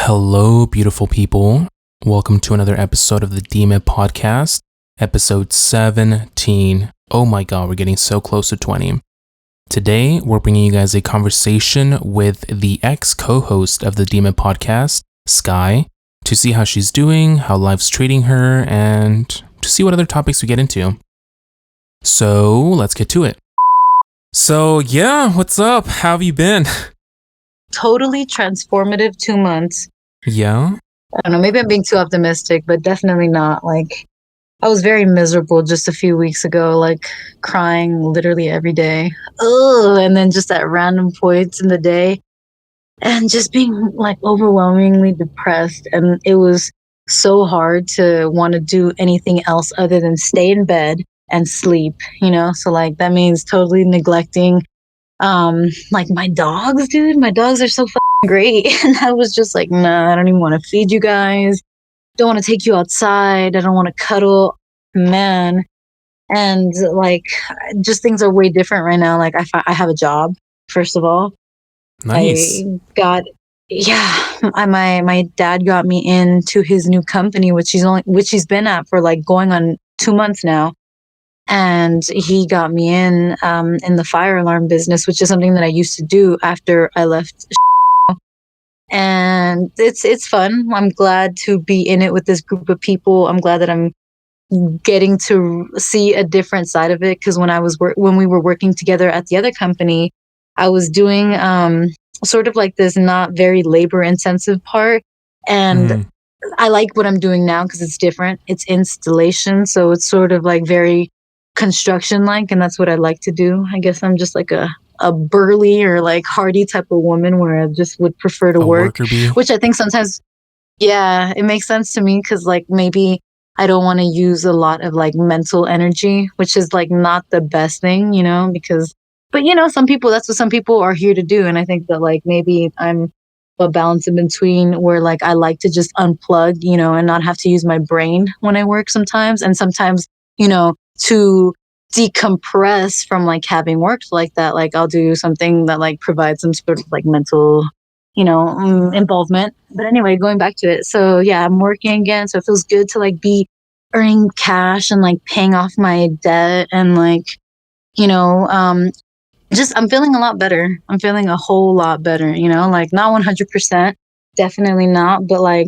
Hello, beautiful people. Welcome to another episode of the Demon Podcast, episode 17. Oh my god, we're getting so close to 20. Today, we're bringing you guys a conversation with the ex-co-host of the Demon Podcast, Skye, to see how she's doing, how life's treating her, and to see what other topics we get into. So, let's get to it. So, yeah, what's up? How have you been? Totally transformative 2 months. Yeah? I don't know, maybe I'm being too optimistic, but definitely not. Like, I was very miserable just a few weeks ago, like crying literally every day. Ugh, and then just at random points in the day and just being like overwhelmingly depressed. And it was so hard to want to do anything else other than stay in bed and sleep, you know? So like that means totally neglecting like my dogs, dude. My dogs are so fucking great. And I was just like, nah, I don't even want to feed you guys. Don't want to take you outside. I don't want to cuddle, man. And like, just things are way different right now. Like I have a job, first of all. Nice. I got, yeah, my dad got me into his new company, which he's been at for like going on 2 months now. And he got me in the fire alarm business, which is something that I used to do after I left. And it's fun. I'm glad to be in it with this group of people. I'm glad that I'm getting to see a different side of it, because when we were working together at the other company, I was doing sort of like this not very labor intensive part, and I like what I'm doing now because it's different. It's installation, so it's sort of like very construction like, and that's what I like to do. I guess I'm just like a burly or like hardy type of woman where I just would prefer to A work, worker bee. which I think sometimes, yeah, it makes sense to me because like maybe I don't want to use a lot of like mental energy, which is like not the best thing, you know, but you know, that's what some people are here to do. And I think that like maybe I'm a balance in between where like I like to just unplug, you know, and not have to use my brain when I work sometimes. And sometimes, you know, to decompress from like having worked like that, like I'll do something that like provides some sort of like mental, you know, involvement. But anyway, going back to it. So yeah, I'm working again. So it feels good to like be earning cash and like paying off my debt and like, you know, just I'm feeling a lot better. I'm feeling a whole lot better, you know, like not 100%, definitely not. But like,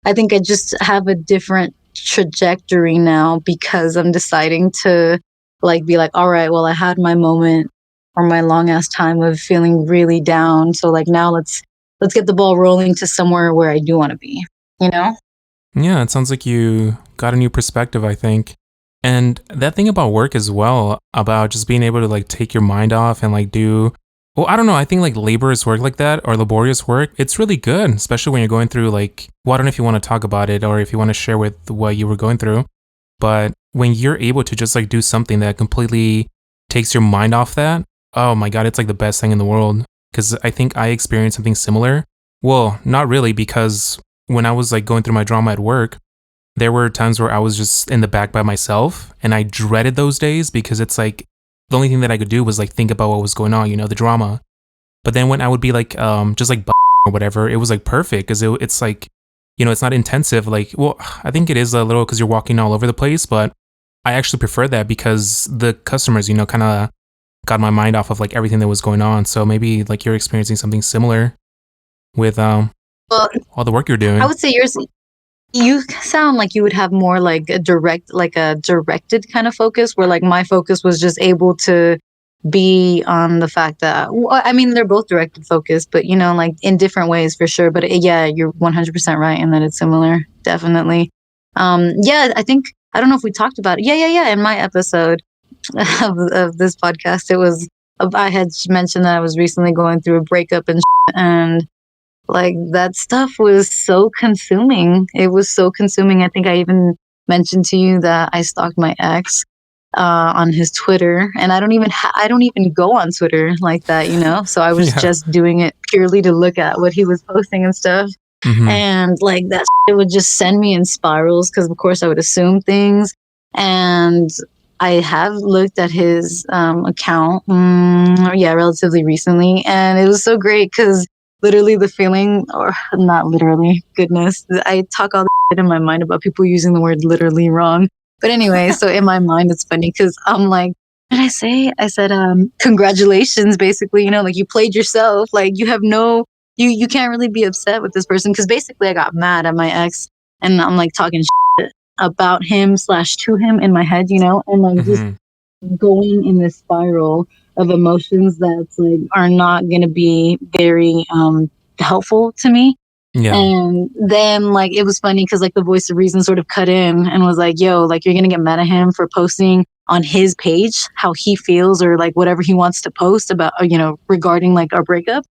I think I just have a different trajectory now because I'm deciding to like be like, all right, well, I had my moment or my long ass time of feeling really down. So like now let's get the ball rolling to somewhere where I do want to be, you know? Yeah, it sounds like you got a new perspective, I think. And that thing about work as well, about just being able to like take your mind off and like well, I don't know, I think like laborious work like that or laborious work, it's really good, especially when you're going through like, well, I don't know if you want to talk about it or if you want to share with what you were going through, but when you're able to just like do something that completely takes your mind off that, oh my God, it's like the best thing in the world. Because I think I experienced something similar. Well, not really, because when I was like going through my drama at work, there were times where I was just in the back by myself and I dreaded those days because it's like the only thing that I could do was like think about what was going on, you know, the drama. But then when I would be like, just like or whatever, it was like perfect because it's like, you know, it's not intensive. Like, well, I think it is a little because you're walking all over the place, but I actually prefer that because the customers, you know, kind of got my mind off of like everything that was going on. So maybe like you're experiencing something similar with Well, all the work you're doing. I would say you sound like you would have more like a directed kind of focus where like my focus was just able to be on the fact that, well, I mean, they're both directed focus, but you know, like in different ways for sure. But yeah, you're 100% right in that it's similar. Definitely. Yeah, I think, I don't know if we talked about it. Yeah. In my episode of this podcast, I had mentioned that I was recently going through a breakup and like that stuff was so consuming. It was so consuming. I think I even mentioned to you that I stalked my ex on his Twitter, and I don't even go on Twitter like that, you know. So I was just doing it purely to look at what he was posting and stuff. And like that it would just send me in spirals because of course I would assume things. And I have looked at his account, yeah, relatively recently, and it was so great because literally the feeling, or not literally, goodness, I talk all the shit in my mind about people using the word literally wrong. But anyway, so in my mind, it's funny because I'm like, what did I say? I said, congratulations, basically, like you played yourself. Like you have no, you can't really be upset with this person because basically I got mad at my ex and I'm like talking shit about him slash to him in my head, and like just Hmm. going in this spiral of emotions that's like are not going to be very helpful to me. Yeah. And then like it was funny because like the voice of reason sort of cut in and was like, yo, like you're gonna get mad at him for posting on his page how he feels or like whatever he wants to post about regarding like our breakup.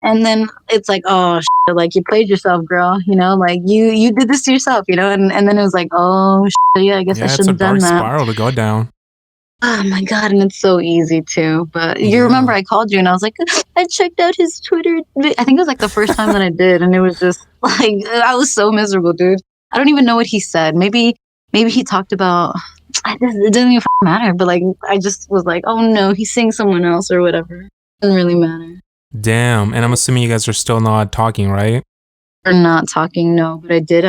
And then it's like, oh shit, like you played yourself, girl, like you did this to yourself, and then it was like, oh shit, yeah, I guess I Yeah, it's a shouldn't have done dark that. spiral to go down. Oh my god, and it's so easy too. But you remember Yeah. I called you and I was like, I checked out his Twitter. I think it was like the first time that I did, and it was just like I was so miserable, dude. I don't even know what he said. Maybe he talked about it doesn't even matter. But like I just was like, oh no, he's seeing someone else or whatever. Doesn't really matter. Damn. And I'm assuming you guys are still not talking, right? We're not talking, no. But I did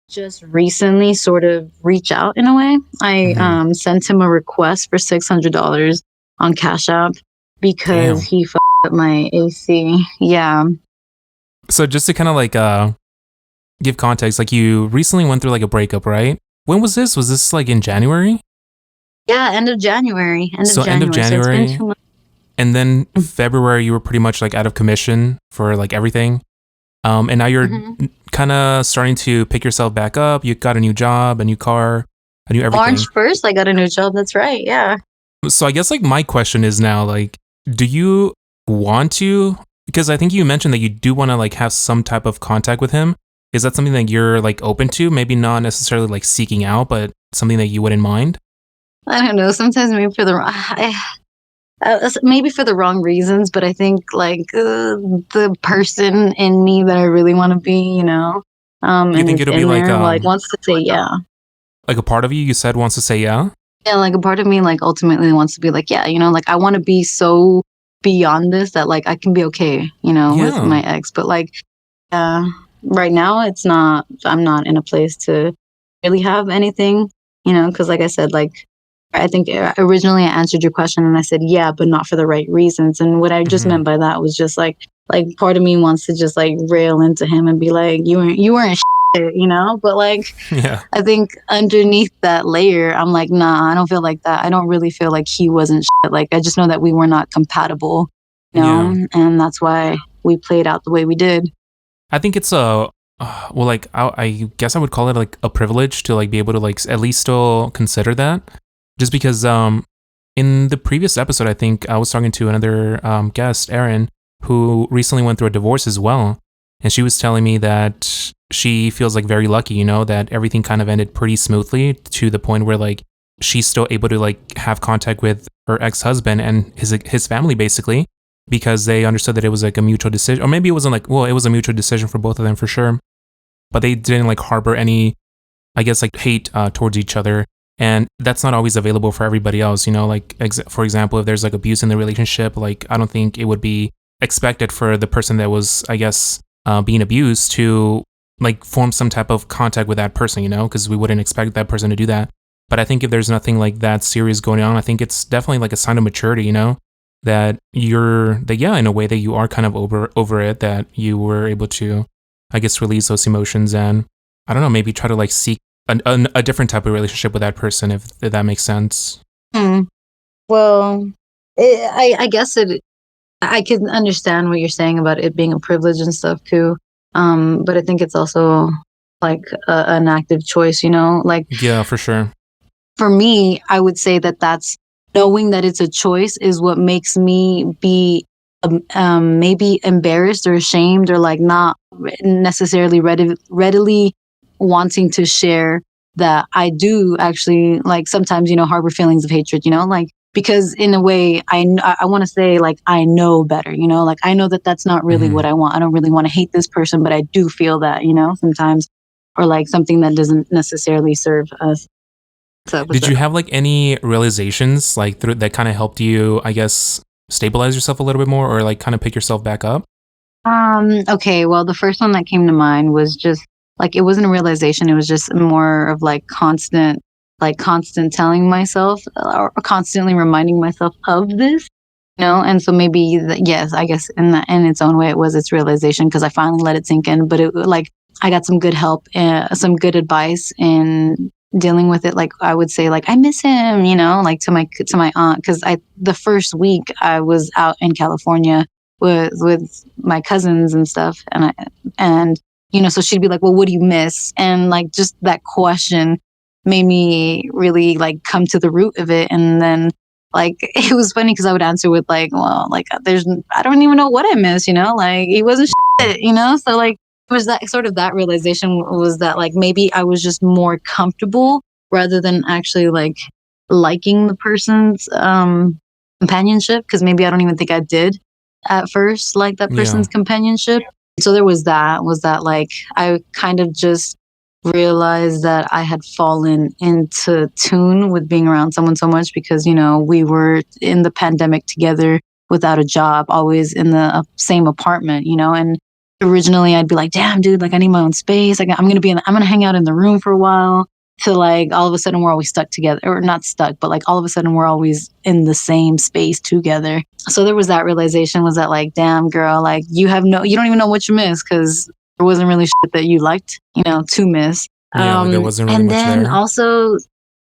just recently sort of reach out in a way. I Hmm. sent him a request for $600 on Cash App because Damn. he up my AC. Yeah. So just to kind of like give context, like you recently went through like a breakup, right? When was this? Was this like in January? Yeah, end of January. End of So end of January. So it's been January, 2 months. and then February you were pretty much like out of commission for like everything. And now you're Hmm. kind of starting to pick yourself back up. You got a new job, a new car, a new March everything. 1st, I got a new job. That's right. Yeah. So I guess like my question is now like, do you want to? Because I think you mentioned that you do want to like have some type of contact with him. Is that something that you're like open to? Maybe not necessarily like seeking out, but something that you wouldn't mind. I don't know. Sometimes maybe for the maybe for the wrong reasons, but I think like the person in me that I really want to be, You and think it's it'll be in there, like wants to say yeah. like a part of you said wants to say yeah? Yeah, like a part of me like ultimately wants to be like, yeah, like I want to be so beyond this that like I can be okay, with Yeah. my ex. But like right now I'm not in a place to really have anything, because like I said, like I think originally I answered your question and I said yeah, but not for the right reasons. And what I just Hmm. meant by that was just like part of me wants to just like rail into him and be like, you weren't shit, but like Yeah. I think underneath that layer, I'm like, nah, I don't feel like that. I don't really feel like he wasn't shit. Like, I just know that we were not compatible, Yeah. and that's why we played out the way we did. I think it's a well, like I guess I would call it like a privilege to like be able to like at least still consider that, just because in the previous episode I think I was talking to another guest, Erin, who recently went through a divorce as well, and she was telling me that she feels like very lucky, that everything kind of ended pretty smoothly to the point where like she's still able to like have contact with her ex-husband and his family basically because they understood that it was like a mutual decision, or maybe it wasn't like, well, it was a mutual decision for both of them for sure, but they didn't like harbor any, I guess, like hate towards each other. And that's not always available for everybody else, like for example, if there's like abuse in the relationship, like I don't think it would be expected for the person that was, I guess, being abused to like form some type of contact with that person, because we wouldn't expect that person to do that. But I think if there's nothing like that serious going on, I think it's definitely like a sign of maturity, that yeah, in a way that you are kind of over it, that you were able to, I guess, release those emotions and I don't know, maybe try to like seek a different type of relationship with that person, if that makes sense. Hmm. Well, I guess I can understand what you're saying about it being a privilege and stuff too. But I think it's also like an active choice, like Yeah, for sure. for me, I would say that that's knowing that it's a choice is what makes me be maybe embarrassed or ashamed or like not necessarily readily wanting to share that I do actually like sometimes, harbor feelings of hatred, like because in a way I want to say like I know better, like I know that that's not really Hmm. what I want. I don't really want to hate this person, but I do feel that, sometimes or like something that doesn't necessarily serve us. What's Did up? you have like any realizations like that kind of helped you, I guess, stabilize yourself a little bit more or like kind of pick yourself back up? Okay, well, the first one that came to mind was just like it wasn't a realization, it was just more of like constant telling myself or constantly reminding myself of this, you know? And so maybe yes, I guess in its own way it was its realization because I finally let it sink in, but it like I got some good help and some good advice in dealing with it. Like I would say like I miss him, you know, like to my aunt because I the first week I was out in California with my cousins and stuff and you know so she'd be like well what do you miss and like just that question made me really like come to the root of it and then like it was funny because I would answer with like well like there's I don't even know what I miss you know like he wasn't shit, you know so like it was that sort of that realization was that like maybe I was just more comfortable rather than actually like liking the person's companionship because maybe I don't even think I did at first like that Yeah. person's companionship. So there was that like I kind of just realized that I had fallen into tune with being around someone so much because you know we were in the pandemic together without a job, always in the same apartment, you know, and originally I'd be like, damn, dude, like I need my own space. I'm gonna hang out in the room for a while. To like all of a sudden we're always stuck together, or not stuck, but like all of a sudden we're always in the same space together. So there was that realization was that like, damn girl, like you don't even know what you miss because there wasn't really shit that you liked, you know, to miss. Yeah, like there wasn't really And much then there. also,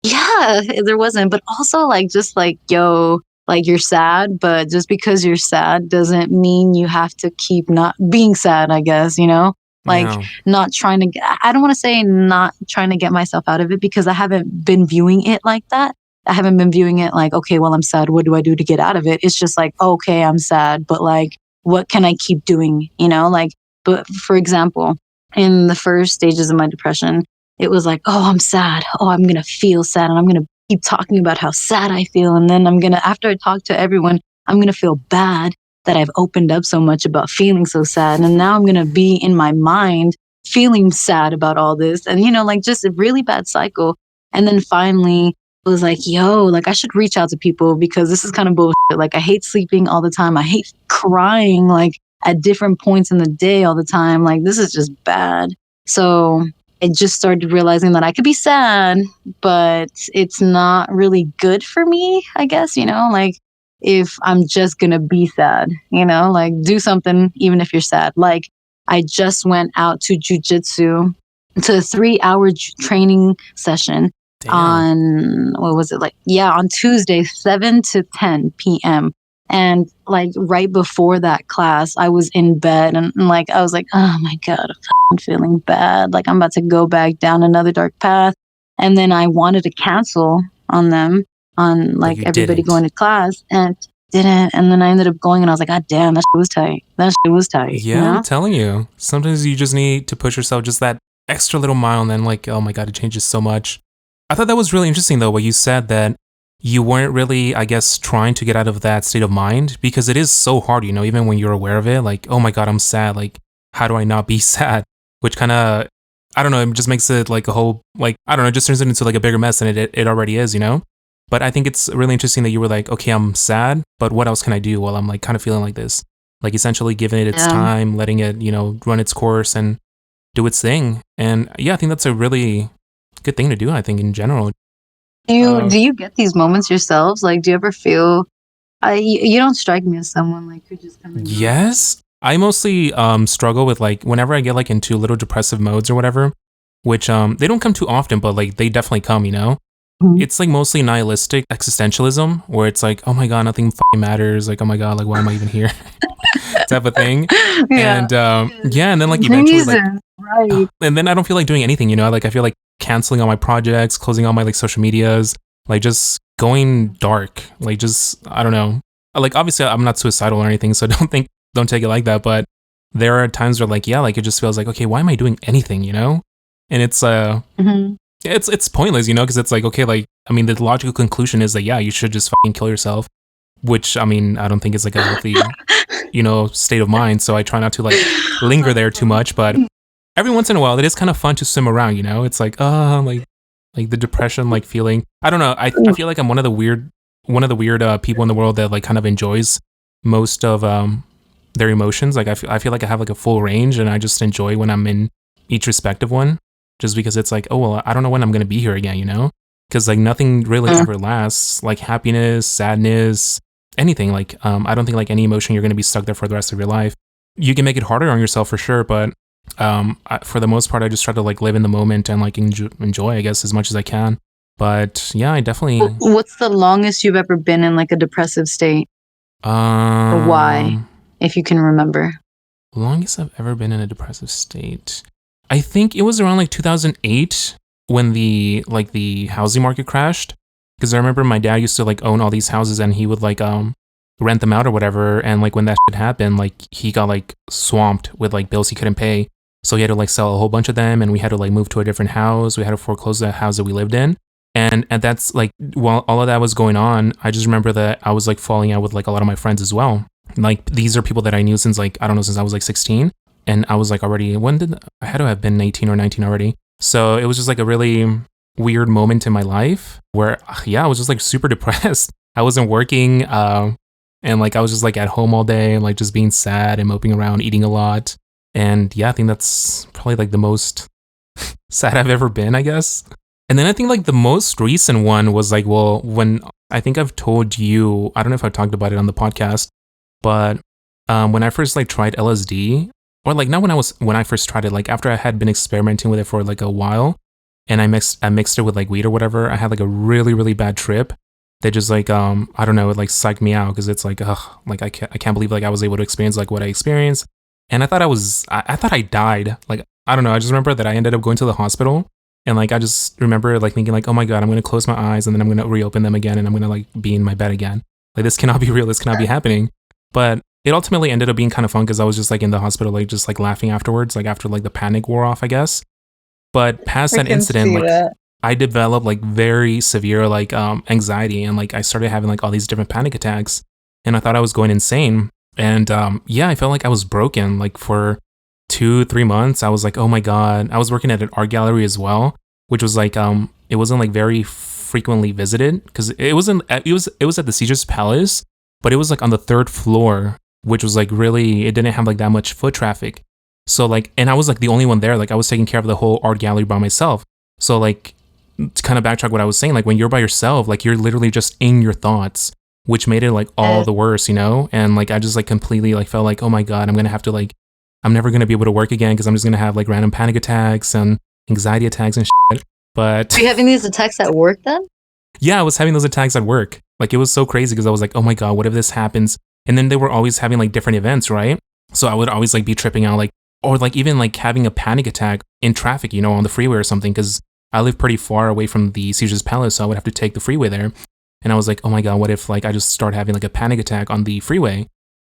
yeah, there wasn't, but also like just like yo, like you're sad, but just because you're sad doesn't mean you have to keep not being sad, I guess, you know? Like Yeah. not trying to I don't want to say not trying to get myself out of it because I haven't been viewing it like that. I haven't been viewing it like, okay, well, I'm sad. What do I do to get out of it? It's just like, okay, I'm sad, but like, what can I keep doing? You know, like, but for example, in the first stages of my depression, it was like, oh, I'm sad. Oh, I'm going to feel sad and I'm going to keep talking about how sad I feel. And then after I talk to everyone, I'm going to feel bad that I've opened up so much about feeling so sad. And now I'm going to be in my mind feeling sad about all this. And, you know, like just a really bad cycle. And then finally, it was like, yo, like I should reach out to people because this is kind of bullshit. Like I hate sleeping all the time. I hate crying like at different points in the day all the time. Like this is just bad. So I just started realizing that I could be sad, but it's not really good for me, I guess, you know, like if I'm just gonna be sad, you know, like do something even if you're sad. Like I just went out to jujitsu to a 3 hour training session Damn. on what was it like? Yeah, on Tuesday, 7 to 10 p.m. And like right before that class, I was in bed and like I was like, oh my God, I'm feeling bad. Like I'm about to go back down another dark path. And then I wanted to cancel on them on But like you everybody going didn't. to class and didn't. And then I ended up going and I was like, God damn, that shit was tight. That shit was tight, you Yeah, I'm know? telling you. Sometimes you just need to push yourself just that extra little mile and then like, oh my god, it changes so much. I thought that was really interesting though, what you said that you weren't really, I guess, trying to get out of that state of mind because it is so hard, you know, even when you're aware of it, like, oh my god, I'm sad. Like, how do I not be sad? Which kind of, I don't know, it just makes it like a whole, like, I don't know, it just turns it into like a bigger mess than it already is, you know? But I think it's really interesting that you were like, okay, I'm sad, but what else can I do while I'm like kind of feeling like this? Like essentially giving it its Yeah. time, letting it, you know, run its course and do its thing. And yeah, I think that's a really good thing to do, I think, in general. Do you get these moments yourselves? Like, do you ever feel you don't strike me as someone like who just kind of goes. Yes, I mostly struggle with like whenever I get like into little depressive modes or whatever, which they don't come too often, but like they definitely come, you know. Mhm. It's like mostly nihilistic existentialism where it's like, oh my god, nothing fucking matters. Like, oh my god, like why am I even here? Type of thing. Yeah. And yeah, and then like eventually like Jesus. Right. and then I don't feel like doing anything, you know? Like I feel like canceling all my projects, closing all my like social medias, like just going dark. Like just I don't know. Like obviously I'm not suicidal or anything, so don't take it like that, but there are times where like yeah, like it just feels like okay, why am I doing anything, you know? And Hmm. it's pointless, you know, because it's like okay, like I mean the logical conclusion is that yeah, you should just fucking kill yourself, which I mean, I don't think is like a healthy, you know, state of mind, so I try not to like linger there too much, but every once in a while it is kind of fun to swim around, you know. It's like like the depression like feeling. I don't know. I feel like I'm one of the weird people in the world that like kind of enjoys most of their emotions. Like I feel like I have like a full range, and I just enjoy when I'm in each respective one, just because it's like, oh well, I don't know when I'm gonna be here again, you know? Because like nothing really Mm. ever lasts. Like happiness, sadness, anything. Like I don't think like any emotion you're gonna be stuck there for the rest of your life. You can make it harder on yourself for sure, but for the most part, I just try to like live in the moment and like enjoy, I guess, as much as I can. But yeah, I definitely What's the longest you've ever been in like a depressive state, or why, um if you can remember? longest I've ever been in a depressive state. I think it was around like 2008 when the housing market crashed. Because I remember my dad used to like own all these houses and he would like rent them out or whatever. And like when that shit happened, like he got like swamped with like bills he couldn't pay. So he had to like sell a whole bunch of them and we had to like move to a different house. We had to foreclose the house that we lived in. And that's like while all of that was going on, I just remember that I was like falling out with like a lot of my friends as well. Like these are people that I knew since like I don't know, since I was like 16. And I was like already, when did I had to have been 18 or 19 already. So it was just like a really weird moment in my life where yeah, I was just like super depressed. I wasn't working, and like I was just like at home all day and like just being sad and moping around, eating a lot. And yeah, I think that's probably like the most sad I've ever been, I guess. And then I think like the most recent one was like, well, when I think I've told you, I don't know if I've talked about it on the podcast, but when I first like tried LSD, or like not when I first tried it, like after I had been experimenting with it for like a while, and I mixed it with like weed or whatever, I had like a really really bad trip that just like I don't know, it like psyched me out because it's like ugh, like I can't believe like I was able to experience like what I experienced, and I thought I thought I died. Like I don't know, I just remember that I ended up going to the hospital. And like I just remember like thinking like, oh my god, I'm gonna close my eyes and then I'm gonna reopen them again and I'm gonna like be in my bed again. Like this cannot be real. This cannot be happening. But it ultimately ended up being kind of fun because I was just like in the hospital, like just like laughing afterwards, like after like the panic wore off, I guess. But past I that can incident, see like that. I developed like very severe like anxiety and like I started having like all these different panic attacks and I thought I was going insane. And yeah, I felt like I was broken. Like for 2 3 months, I was like, oh my god. I was working at an art gallery as well, which was like it wasn't like very frequently visited because it was at the Caesar's Palace, but it was like on the third floor, which was like really it didn't have like that much foot traffic. So like, and I was like the only one there. Like I was taking care of the whole art gallery by myself. So like, to kind of backtrack what I was saying, like when you're by yourself, like you're literally just in your thoughts, which made it like all Uh, the worse, you know? And like I just like completely like felt like, oh my god, I'm gonna have to like, I'm never gonna be able to work again because I'm just gonna have like random panic attacks and anxiety attacks and shit. But Are you having these attacks at work then? yeah, I was having those attacks at work. Like it was so crazy because I was like, oh my god, what if this happens? And then they were always having like different events, right? So I would always like be tripping out, like, or like even like having a panic attack in traffic, you know, on the freeway or something, because I live pretty far away from the Caesar's Palace, so I would have to take the freeway there. And I was like, oh my god, what if like I just start having like a panic attack on the freeway?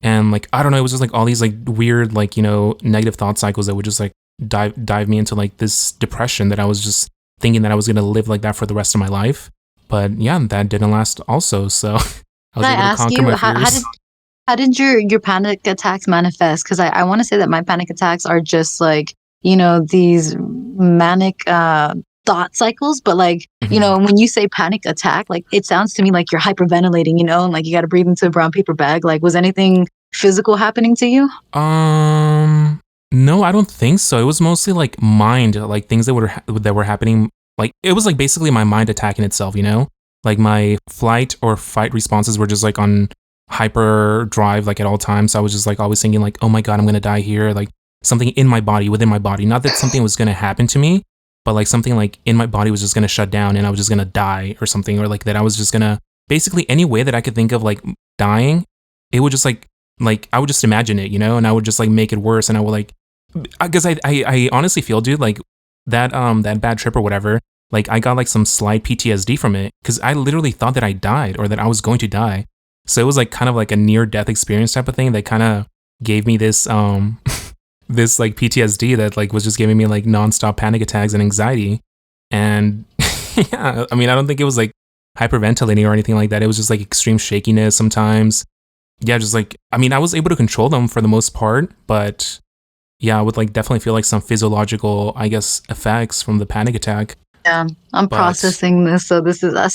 And like I don't know, it was just like all these like weird like, you know, negative thought cycles that would just like dive me into like this depression that I was just thinking that I was gonna live like that for the rest of my life. But yeah, that didn't last also. So I was Can I able to ask conquer you my how did fears. your panic attacks manifest? Because I want to say that my panic attacks are just like, these manic thought cycles, but like, Mhm. when you say panic attack, like it sounds to me like you're hyperventilating, and like you got to breathe into a brown paper bag. Like, was anything physical happening to you? Um, no, I don't think so. It was mostly like mind, like things that were happening. Like it was like basically my mind attacking itself, you know? Like my flight or fight responses were just like on hyper drive, like at all times. So I was just like always thinking like, oh my god, I'm gonna die here. Like something in my body, within my body. Not that something was gonna happen to me, but like something like in my body was just gonna shut down and I was just gonna die or something, or like that I was just gonna basically any way that I could think of like dying, it would just like I would just imagine it, you know, and I would just like make it worse, and I would like, because I honestly feel, dude, like that bad trip or whatever, like I got like some slight PTSD from it because I literally thought that I died or that I was going to die, so it was like kind of like a near death experience type of thing that kind of gave me this this like PTSD that like was just giving me like nonstop panic attacks and anxiety, and yeah, I mean I don't think it was like hyperventilating or anything like that. It was just like extreme shakiness sometimes. Yeah, just like I mean, I was able to control them for the most part, but yeah, I would like definitely feel like some physiological, I guess, effects from the panic attack. Yeah, I'm But processing this. So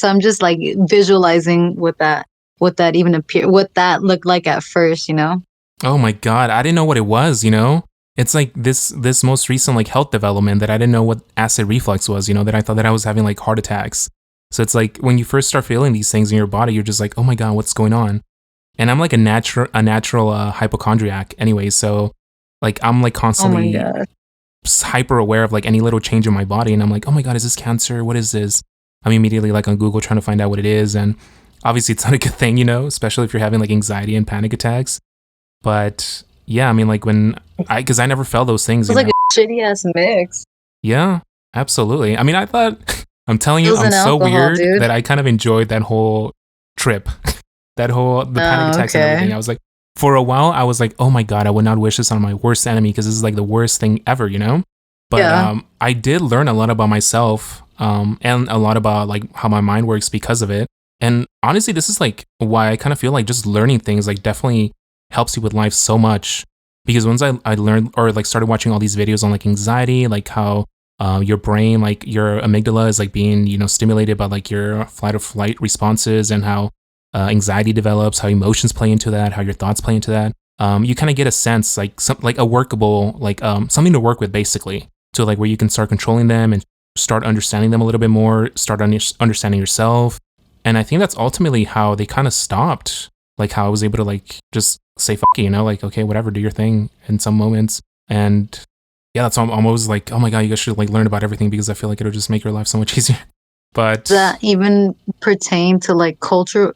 I'm just like visualizing what that even appear, what that looked like at first. Oh my god, I didn't know what it was, you know? It's like this most recent like health development that I didn't know what acid reflux was, you know, that I thought that I was having like heart attacks. So it's like when you first start feeling these things in your body, you're just like, "Oh my god, what's going on?" And I'm like a natural hypochondriac anyway, so like I'm like Oh my constantly god. hyper aware of like any little change in my body, and I'm like, "Oh my god, is this cancer? What is this?" I'm immediately like on Google trying to find out what it is, and obviously it's not a good thing, you know, especially if you're having like anxiety and panic attacks. But yeah, I mean, like when because I never felt those things, It's you like know. a shitty ass mix. Yeah, absolutely. I mean, I thought, I'm telling you, Pills I'm and so alcohol, weird dude. that I kind of enjoyed that whole trip, the panic Oh, attacks and everything. okay. I was like, for a while, I was like, oh my God, I would not wish this on my worst enemy because this is like the worst thing ever, you know? But Yeah. I did learn a lot about myself and a lot about like how my mind works because of it. And honestly, this is like why I kind of feel like just learning things like definitely helps you with life so much. Because once I learned or like started watching all these videos on like anxiety, like how your brain, like your amygdala is like being, you know, stimulated by like your flight or flight responses and how anxiety develops, how emotions play into that, how your thoughts play into that. You kind of get a sense like like a workable, like something to work with basically. So like where you can start controlling them and start understanding them a little bit more, start understanding yourself. And I think that's ultimately how they kind of stopped, like how I was able to like just say fuck it, you know, like okay, whatever, do your thing in some moments. And yeah, that's why I'm always like, oh my god, you guys should like learn about everything because I feel like it'll just make your life so much easier. That But even pertain to like culture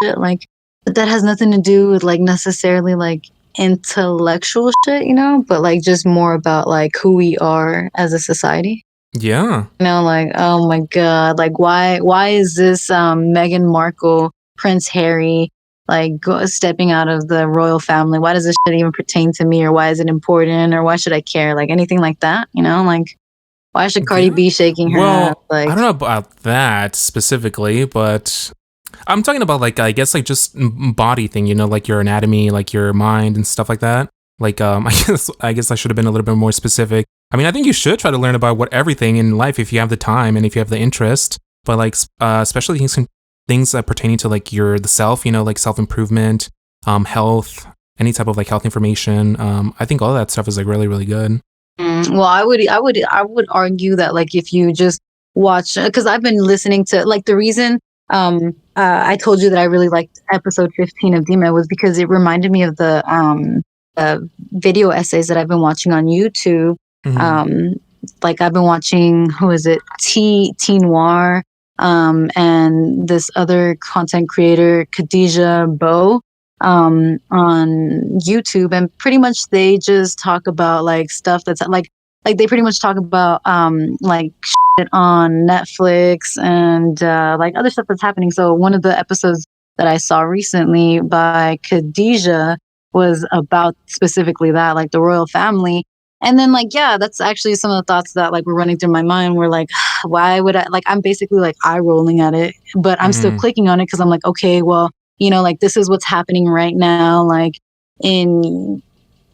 shit, like that has nothing to do with like necessarily like intellectual shit, you know, but like just more about like who we are as a society. yeah, You know, like, oh my God, like why is this Meghan Markle, Prince Harry, like stepping out of the royal family? Why does this shit even pertain to me, or why is it important, or why should I care? Like anything like that, you know? Like why should Cardi yeah. B shaking her ass? Well, I Like don't know about that specifically, but I'm talking about like I guess like just body thing, you know, like your anatomy, like your mind and stuff like that. Like I guess I should have been a little bit more specific. I mean, I think you should try to learn about what everything in life if you have the time and if you have the interest. But like especially things that pertaining to like the self, you know, like self improvement, health, any type of like health information. I think all that stuff is like really really good. Well, I would argue that like if you just watch, because I've been listening to like the reason I told you that I really liked episode 15 of Dima was because it reminded me of the video essays that I've been watching on YouTube. Hmm. Um, like I've been watching, who is it, T Noir, and this other content creator, Khadijah Bow, on YouTube, and pretty much they just talk about like stuff that's like they pretty much talk about like shit on Netflix and like other stuff that's happening. So one of the episodes that I saw recently by Khadijah was about specifically that, like the royal family. And then like yeah, that's actually some of the thoughts that like were running through my mind were like, why would I, like I'm basically like eye rolling at it, but I'm still Hmm. clicking on it because I'm like, okay, well, you know, like this is what's happening right now, like in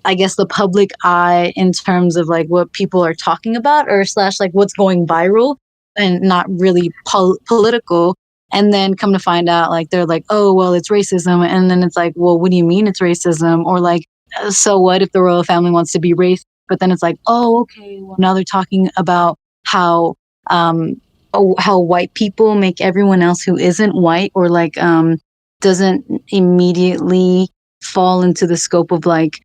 I guess the public eye in terms of like what people are talking about or slash like what's going viral and not really political. And then come to find out like they're like, oh well, it's racism. And then it's like, well, what do you mean it's racism? Or like, so what if the royal family wants to be racist? But then it's like, oh okay, well now they're talking about how um how white people make everyone else who isn't white or like doesn't immediately fall into the scope of like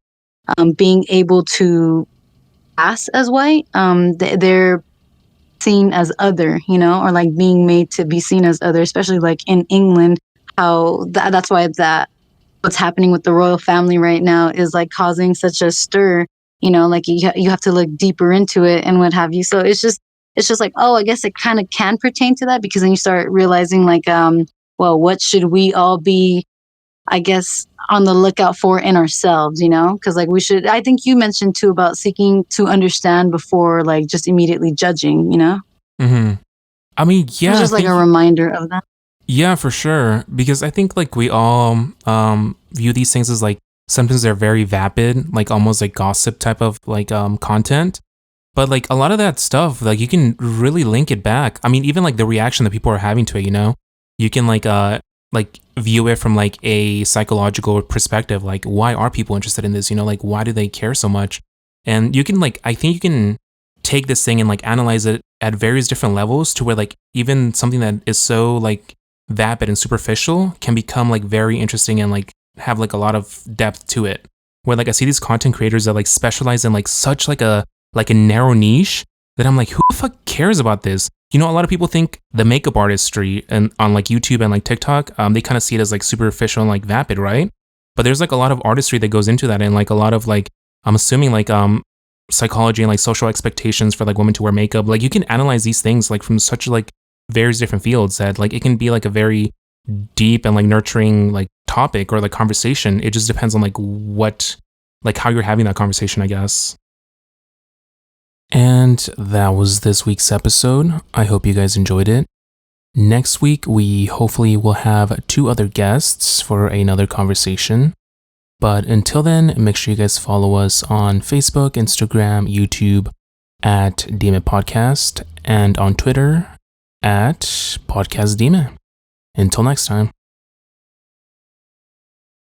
being able to pass as white. They're seen as other, you know, or like being made to be seen as other, especially like in England. How that's why that what's happening with the royal family right now is like causing such a stir. You know, like you have to look deeper into it and what have you. So it's just like, oh, I guess it kind of can pertain to that because then you start realizing like well, what should we all be, I guess, on the lookout for in ourselves, you know? Because, like, we should, I think you mentioned too about seeking to understand before, like, just immediately judging, you know? Hmm. I mean, It was yeah, I just like a think reminder of that. yeah, for sure. Because I think like we all view these things as like sometimes they're very vapid, like almost like gossip type of like content. But like a lot of that stuff, like you can really link it back. I mean, even like the reaction that people are having to it, you know, you can like view it from like a psychological perspective. Like, why are people interested in this? You know, like why do they care so much? And you can like, I think you can take this thing and like analyze it at various different levels to where like even something that is so like vapid and superficial can become like very interesting and like have like a lot of depth to it. Where like I see these content creators that like specialize in like such like a narrow niche that I'm like, who the fuck cares about this? You know, a lot of people think the makeup artistry and on like YouTube and like TikTok, they kind of see it as like superficial and like vapid, right? But there's like a lot of artistry that goes into that, and like a lot of like, I'm assuming like psychology and like social expectations for like women to wear makeup. Like you can analyze these things like from such like various different fields that like it can be like a very deep and like nurturing like topic or like conversation. It just depends on like what, like how you're having that conversation, I guess. And that was this week's episode. I hope you guys enjoyed it. Next week, we hopefully will have 2 other guests for another conversation. But until then, make sure you guys follow us on Facebook, Instagram, YouTube at DM Podcast, and on Twitter at Podcast DM. Until next time.